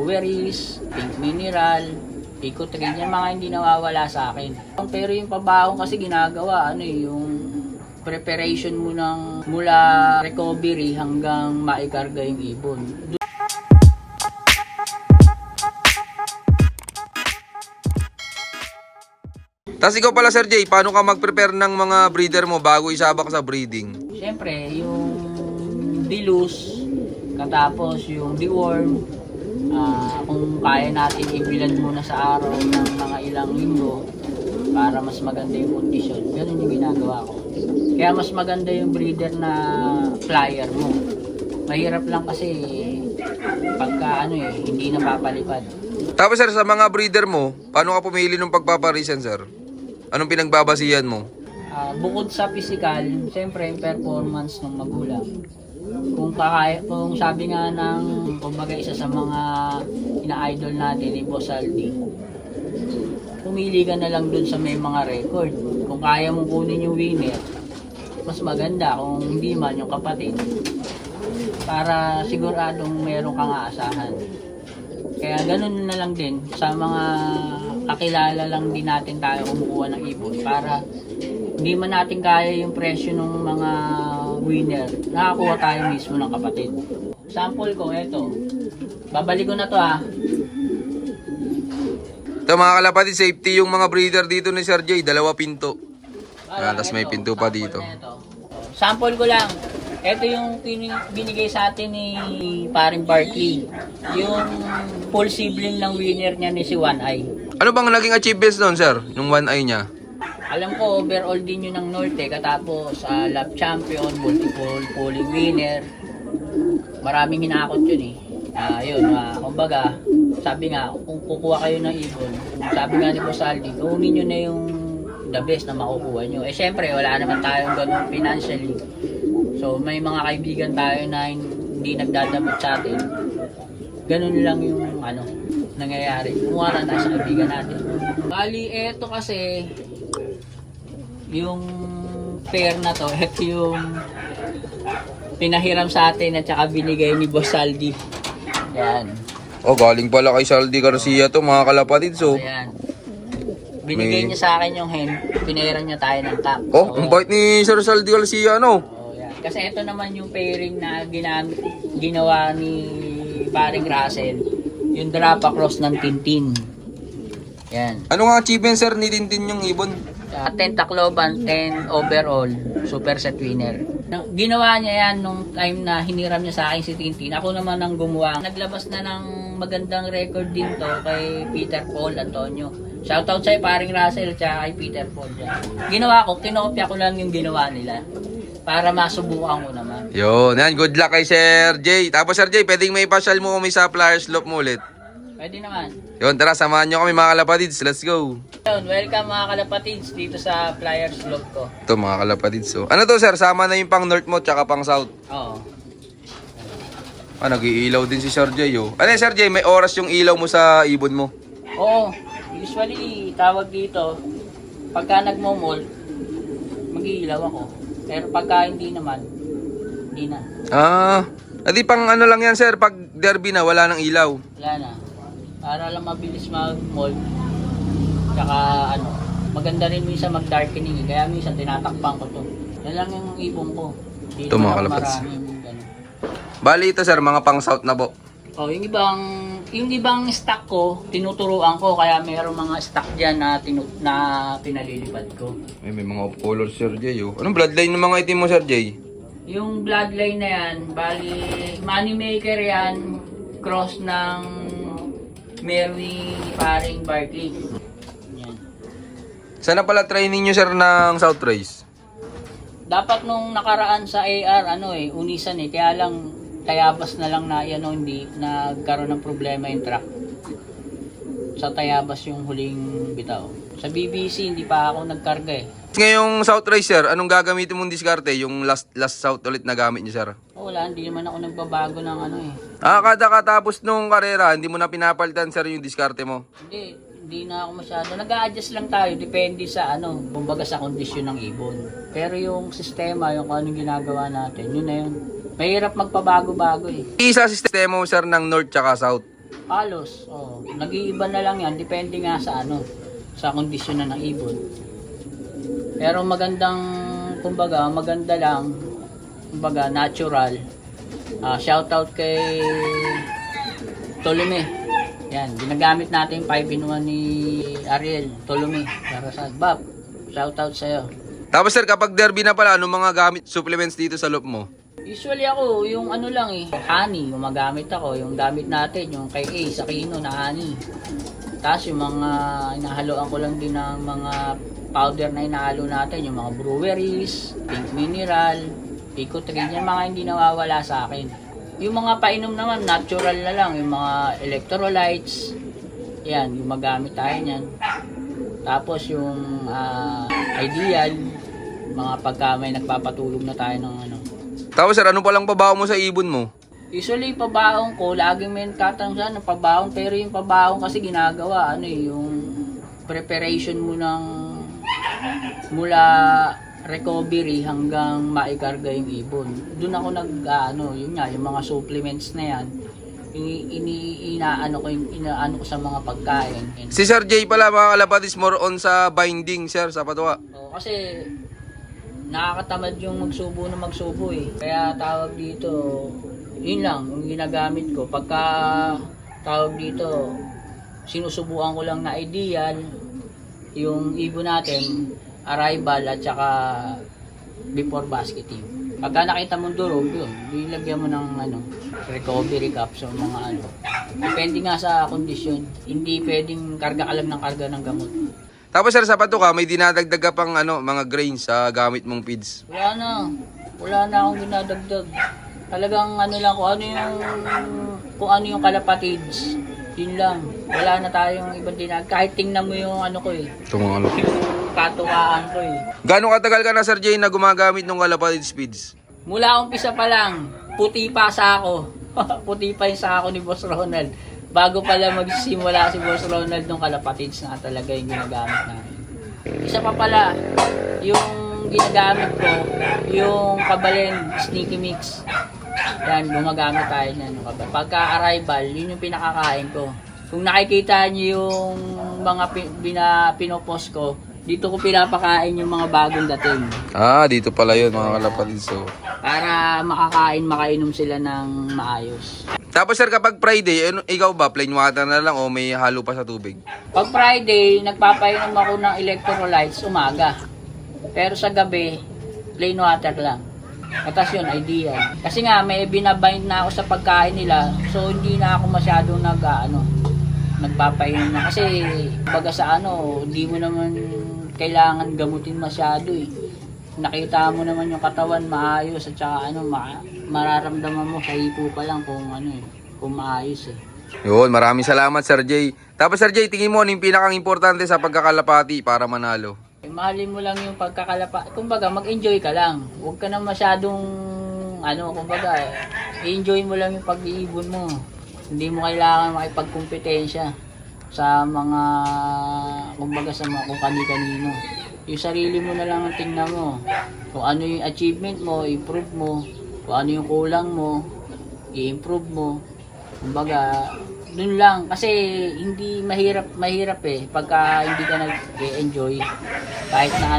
Weris, pink mineral, Pico-Trade, yan mga hindi nawawala sa akin. Pero yung pabahong kasi ginagawa, yung preparation mo ng mula recovery hanggang maikarga yung ibon. Tapos ikaw pala Sir Jay, paano ka mag-prepare ng mga breeder mo bago isabak sa breeding? Siyempre, yung dilus, katapos yung deworm, kung kaya natin ibilad muna sa araw ng mga ilang linggo para mas maganda yung kondisyon. Ganun yung ginagawa ko. Kaya mas maganda yung breeder na flyer mo. Mahirap lang kasi pagka hindi napapalipad. Tapos sir, sa mga breeder mo, paano ka pumili ng pagpaparisan sir? Anong pinagbabasihan mo? Bukod sa physical, siyempre yung performance ng magulang. Kung sabi nga ng kumbaga isa sa mga ina-idol natin ni Boss Aldi, pumili ka na lang dun sa may mga record. Kung kaya mong kunin yung winner, mas maganda. Kung hindi man, yung kapatid, para siguradong meron kang aasahan. Kaya ganun na lang din sa mga kakilala lang din natin tayo kumukuha ng ibon para hindi man natin kaya yung presyo ng mga winner, nakakuha tayo mismo ng kapatid. Sample ko, eto. Babalik ko na to Ito mga kalapatid, safety yung mga breeder dito ni Sir Jay, 2 pinto. Tapos may pinto pa dito. Sample ko lang. Ito yung binigay sa atin ni paring Barkley. Yung full sibling ng winner niya ni si One Eye. Ano bang naging achievements doon sir, nung 1 eye niya? Alam ko, overall din yun ng Norte. Katapos lap champion, multiple polling winner. Maraming hinakot yun kumbaga, sabi nga, kung kukuha kayo ng ibon, sabi nga ni Boss Aldi, kunin nyo na yung the best na makukuha nyo. Syempre, wala naman tayong ganun financially. So, may mga kaibigan tayo na hindi nagdadamot sa atin. Ganun lang yung nangyayari. Kumuha na sa kaibigan natin. Bali, eto kasi, yung pair na to, ito yung pinahiram sa atin at saka binigay ni Boss Aldi. Yan. Oh, galing pala kay Saldi Garcia to mga kalapatid. So, Ayan. Binigay niya sa akin yung hen, pinahiram niya tayo ng cap. oh, ang bait ni Sir Saldi Garcia, ano? Yan. Kasi ito naman yung pairing na ginawa ni paring Russell, yung drop across ng Tintin. Yan. Ano nga achievement sir ni Tintin yung ibon? 10 Tacloban, 10 overall, super set winner. Ginawa niya yan nung time na hiniram niya sa akin si Tintin. Ako naman ang gumawa. Naglabas na ng magandang record din to kay Peter Paul Antonio. Shoutout sa'yo paring Russell at kay Peter Paul dyan. Ginawa ko, kinopya ko lang yung ginawa nila para masubukan ko naman. Yun, yan. Good luck kay Sir Jay. Tapos Sir Jay, pwedeng may pasyal mo kung may sa Flyers Slope mo ulit. Pwede naman. Yun, tara, samahan nyo kami mga kalapatids. Let's go. Yun, welcome mga kalapatids dito sa Flyers Slope ko. Ito mga kalapatids. So, ano to sir? Sama na yung pang north mo tsaka pang south. Oo. Nag-iilaw din si Sir Jay. Oh. Ano Sir Jay, may oras yung ilaw mo sa ibon mo? Oo. Usually, tawag dito, pagka nagmo-mall, mag-iilaw ako. Pero pagka hindi naman, hindi na. Adi pang ano lang yan sir, pag derby na, wala nang ilaw. Wala na. Para lang mabilis mag-mall. Tsaka maganda rin minsan mag-darkening. Kaya minsan tinatakpan ko to. Yan lang yung ibon ko. Ito mga kalapatids. Ganun. Bali ito sir, mga pang south na po. Yung ibang stock ko, tinuturuan ko. Kaya mayroong mga stock dyan na pinalilipad ko. May mga off-color Sir Jay. Oh. Anong bloodline ng mga itim mo Sir Jay? Yung bloodline na yan, bali, money maker yan, cross ng Mary paring Barkley. Yan. Sana pala training nyo sir ng South Race? Dapat nung nakaraan sa AR, unisan kaya lang, Tayabas na lang na hindi nagkaroon ng problema yung truck. Sa Tayabas yung huling bitaw. Sa BBC, hindi pa ako nagkarga Ngayong South Race sir, anong gagamitin mong diskarte? Yung last South ulit na gamit nyo sir? Wala, hindi naman ako nagbabago ng kada katapos nung karera, hindi mo na pinapalitan sir yung diskarte mo? Hindi na ako masyado. Nag-a-adjust lang tayo, depende sa kumbaga sa kondisyon ng ibon. Pero yung sistema, yung anong ginagawa natin, yun na yun. Mahirap magpabago-bago Isa sistema mo sir ng North tsaka South? Halos, nag-iiba na lang yan, depende nga sa sa kondisyon na ng ibon. Pero maganda lang, kumbaga natural. Shoutout kay Tolome. Yan, ginagamit natin yung 5-in-1 ni Ariel Tolome. Para sa Bob, shoutout sa'yo. Tapos sir, kapag derby na pala, anong mga gamit, supplements dito sa loop mo? Usually ako, yung lang honey, gumagamit ako. Yung gamit natin, yung kay A, sa Kino na honey. Tapos yung mga, inahaloan ko lang din ng mga powder na inahalo natin, yung mga breweries, pink mineral, picotrine, yung mga hindi nawawala sa akin. Yung mga painom naman, natural na lang, yung mga electrolytes, yan, yung magamit tayo niyan. Tapos yung ideal, mga pagka may nagpapatulog na tayo ng Tapos sir, ano palang pabaho mo sa ibon mo? Usually, pabaong ko, laging may tatanong ng pabaong, pero yung pabaong kasi ginagawa, yung preparation mo ng mula recovery hanggang maikarga yung ibon. Doon ako yun nga, yung mga supplements na yan, inaano ko sa mga pagkain. Si Sir Jay pala mga kalapatis, more on sa binding sir, sa patwa. Kasi nakakatamad yung magsubo eh. Kaya tawag dito, yun lang, yung ginagamit ko. Pagka tawag dito, sinusubukan ko lang na ideal, yung ibon natin, arrival at saka before basketing. Pagka nakita mong durog, yun, ilagyan mo ng recovery cup sa mga Depende nga sa kondisyon. Hindi pwedeng karga ka lang ng karga ng gamot. Tapos sir, sa patwa, may dinadagdag ka pang mga grains sa gamit mong feeds? Wala na akong dinadagdag. Talagang lang kung ano yung kalapatids. Yun lang. Wala na tayong ibang dinadagdag. Kahit tingnan mo yung ko eh. Yung katuwaan ko eh. Gano'ng katagal ka na Sir Jay na gumagamit ng kalapatids feeds? Mula umpisa pa lang, puti pa sa ako. Puti pa yung sa ako ni Boss Ronald. Bago pala magsimula si Boss Ronald ng kalapatids na talaga yung ginagamit namin. Isa pa pala, yung ginagamit ko, yung Kabalen Sneaky Mix. Yan, gumagamit tayo niyan. Pagka arrival, yun yung pinakakain ko. Kung nakikita niyo yung mga pinopost ko, dito ko pinapakain yung mga bagong dating. Dito pala yun mga kalapatids. So, para makainom sila ng maayos. tapos sir, kapag Friday, ikaw ba, plain water na lang o may halo pa sa tubig? Pag Friday, nagpapainom ako ng electrolytes umaga. Pero sa gabi, plain water lang. Katas yun, ideal. Kasi nga, may binabind na ako sa pagkain nila. So, hindi na ako masyadong nagpapainom na. Kasi, baga sa hindi mo naman kailangan gamutin masyado eh. Nakita mo naman yung katawan maayos at saka mararamdaman mo sa hipo pa lang kung kung maayos eh. Yun, maraming salamat Sir Jay. Tapos Sir Jay, tingin mo ano yung pinakang importante sa pagkakalapati para manalo? Mahalin mo lang yung pagkakalapati. Kumbaga, mag-enjoy ka lang. Huwag ka na masyadong kumbaga, i-enjoy mo lang yung pag-iibon mo. Hindi mo kailangan makipagkumpetensya sa mga, kumbaga sa mga kung kani-kanino. Yung sarili mo na lang ang tingnan mo. Kung ano yung achievement mo, improve mo. Kung ano yung kulang mo, i-improve mo. Kumbaga, dun lang. Kasi hindi mahirap eh. Pagka hindi ka nag-enjoy, kahit na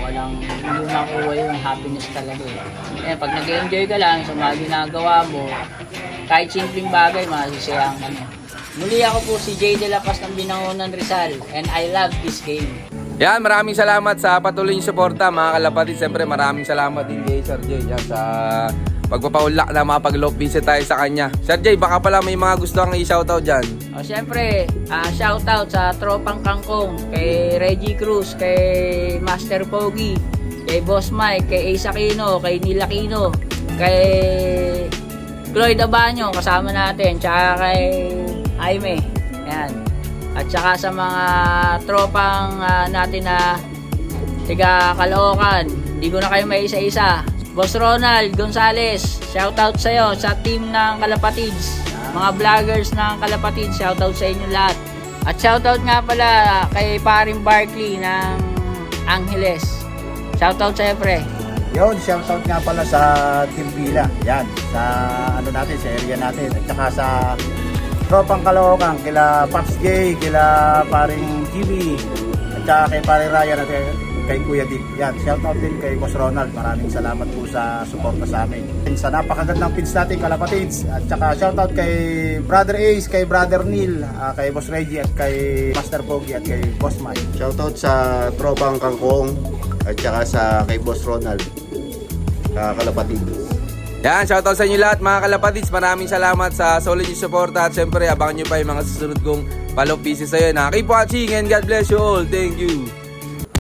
walang, hindi makuha yung happiness talaga eh. Pag nag-enjoy ka lang sa mga ginagawa mo, kahit simpleng bagay, masisayang Muli ako po si Jay De La Paz ng Binangonan Rizal, and I love this game. Yan, maraming salamat sa patuloy yung suporta mga kalapatid. Siyempre maraming salamat din kay Sir Jay yan sa pagpapaulak na makapag-love visit tayo sa kanya. Sir Jay, baka pala may mga gusto kang i-shoutout dyan. Siyempre, shoutout sa Tropang Kangkong, kay Reggie Cruz, kay Master Pogi, kay Boss Mike, kay Ace Aquino, kay Nila Aquino, kay Cloyd Abanyo, kasama natin, tsaka kay Jaime. Yan. At saka sa mga tropang natin na tiga Caloocan, di ko na kayo may isa-isa. Boss Ronald Gonzales, shoutout sa'yo sa team ng Kalapatids. Mga vloggers ng Kalapatids, shoutout sa inyo lahat. At shoutout nga pala kay paring Barkley ng Angeles. Shoutout sa'yo, pre. Yun, shoutout nga pala sa Team Pila. Yan, sa natin, sa area natin. At saka sa tropang Caloocan, kila Pops J, kila paring Jimmy, at saka kay pare Ryan at kay Kuya Dick. Yan, shoutout din kay Boss Ronald. Maraming salamat po sa suporta sa amin. Sa napakagandang pins natin, kalapatids. At saka shoutout kay Brother Ace, kay Brother Neil, kay Boss Reggie at kay Master Pogi at kay Boss Mike. Shoutout sa tropang Kangkong at saka sa kay Boss Ronald. Kalapatid. Yan, shoutout sa inyo lahat mga kalapatids. Maraming salamat sa solid yung suporta. At syempre, abangan nyo pa yung mga susunod kong follow pieces sa'yo na keep watching and God bless you all. Thank you.